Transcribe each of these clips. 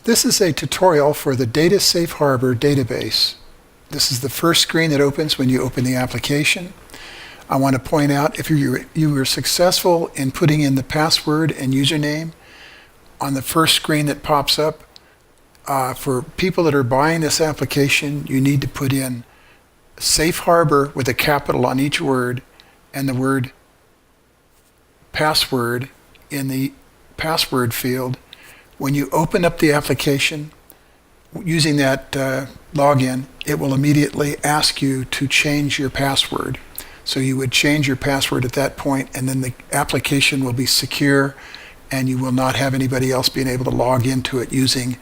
This is a tutorial for the Data Safe Harbor database. This is the first screen that opens when you open the application. I want to point out if you were successful in putting in the password and username on the first screen that pops up, for people that are buying this application, you need to put in Safe Harbor with a capital on each word and the word password in the password field. When you open up the application using that login, it will immediately ask you to change your password. So you would change your password at that point, and then the application will be secure and you will not have anybody else being able to log into it using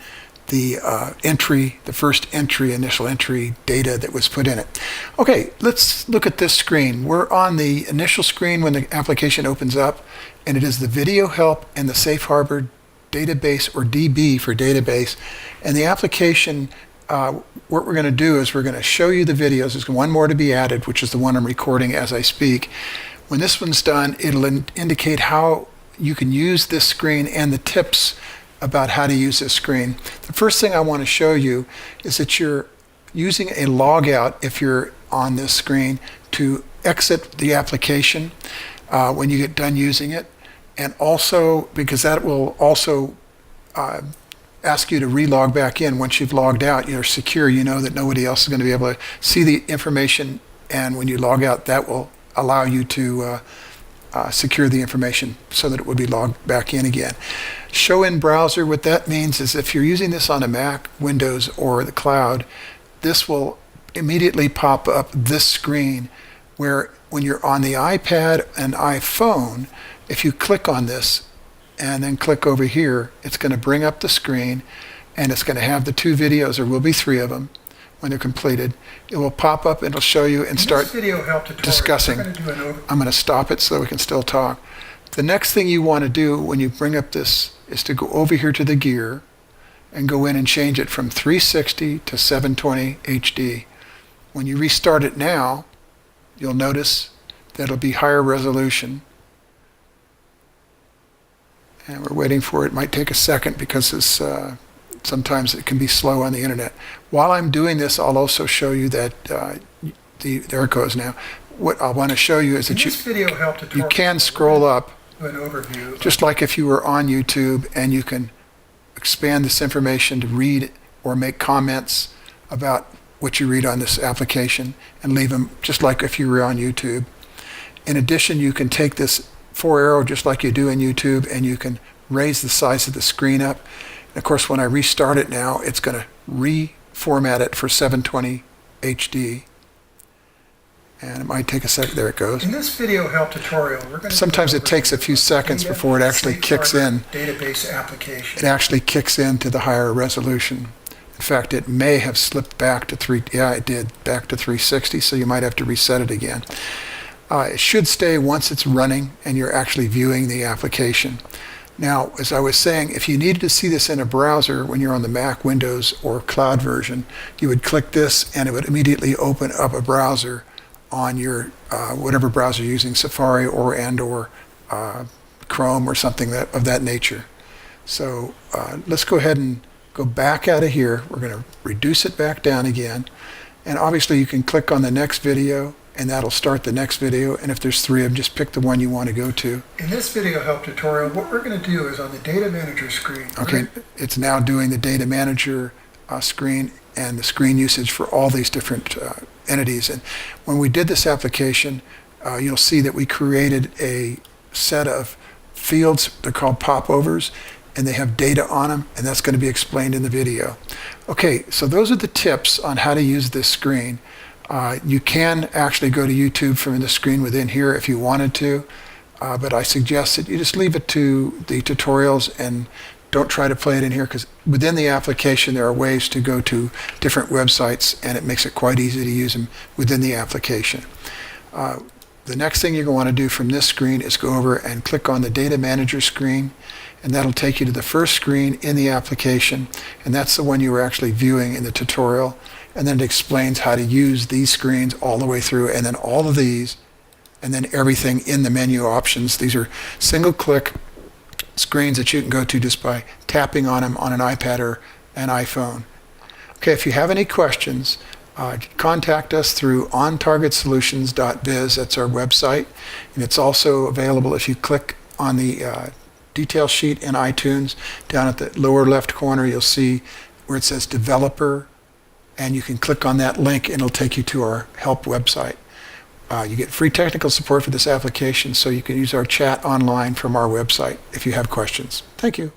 the initial entry data that was put in it. Okay, let's look at this screen. We're on the initial screen when the application opens up, and it is the video help and the Safe Harbor database, or DB for database. And the application, what we're going to do is we're going to show you the videos. There's one more to be added, which is the one I'm recording as I speak. When this one's done, it'll indicate how you can use this screen and the tips about how to use this screen. The first thing I want to show you is that you're using a logout if you're on this screen to exit the application when you get done using it. And also, because that will also ask you to relog back in once you've logged out, you're secure, you know that nobody else is going to be able to see the information, and when you log out, that will allow you to secure the information so that it would be logged back in again. Show in browser, what that means is if you're using this on a Mac, Windows, or the cloud, this will immediately pop up this screen where when you're on the iPad and iPhone, if you click on this and then click over here, it's going to bring up the screen and it's going to have the two videos. There will be three of them. When they're completed, it will pop up and it'll show you and start discussing. I'm going to stop it so we can still talk. The next thing you want to do when you bring up this is to go over here to the gear and go in and change it from 360 to 720 HD. When you restart it now, you'll notice that it'll be higher resolution. And we're waiting for it. It might take a second because it's sometimes it can be slow on the internet. While I'm doing this, I'll also show you that there it goes now. What I want to show you is that you can scroll up just like if you were on YouTube, and you can expand this information to read or make comments about what you read on this application and leave them just like if you were on YouTube. In addition, you can take this 4-arrow just like you do in YouTube, and you can raise the size of the screen up. And of course, when I restart it now, it's going to reformat it for 720 HD. And it might take a second. There it goes. In this video help tutorial, we're going to sometimes it takes a few seconds before it actually kicks in. Database application. It actually kicks into the higher resolution. In fact, it may have slipped back to it did, back to 360, so you might have to reset it again. It should stay once it's running and you're actually viewing the application. Now, as I was saying, if you needed to see this in a browser when you're on the Mac, Windows, or cloud version, you would click this and it would immediately open up a browser on your whatever browser you're using, Safari or Chrome or something of that nature. So let's go ahead and go back out of here. We're going to reduce it back down again. And obviously you can click on the next video, and that'll start the next video. And if there's three of them, just pick the one you want to go to. In this video help tutorial, what we're going to do is on the Data Manager screen. Okay, it's now doing the Data Manager screen and the screen usage for all these different entities. And when we did this application, you'll see that we created a set of fields. They're called popovers, and they have data on them, and that's going to be explained in the video. Okay, so those are the tips on how to use this screen. You can actually go to YouTube from the screen within here if you wanted to, but I suggest that you just leave it to the tutorials and don't try to play it in here, because within the application there are ways to go to different websites, and it makes it quite easy to use them within the application. The next thing you're going to want to do from this screen is go over and click on the Data Manager screen, and that'll take you to the first screen in the application, and that's the one you were actually viewing in the tutorial. And then it explains how to use these screens all the way through, and then all of these, and then everything in the menu options. These are single click screens that you can go to just by tapping on them on an iPad or an iPhone. Okay, if you have any questions, contact us through ontargetsolutions.biz. That's our website. And it's also available if you click on the detail sheet in iTunes. Down at the lower left corner, you'll see where it says Developer, and you can click on that link and it'll take you to our help website. You get free technical support for this application, so you can use our chat online from our website if you have questions. Thank you.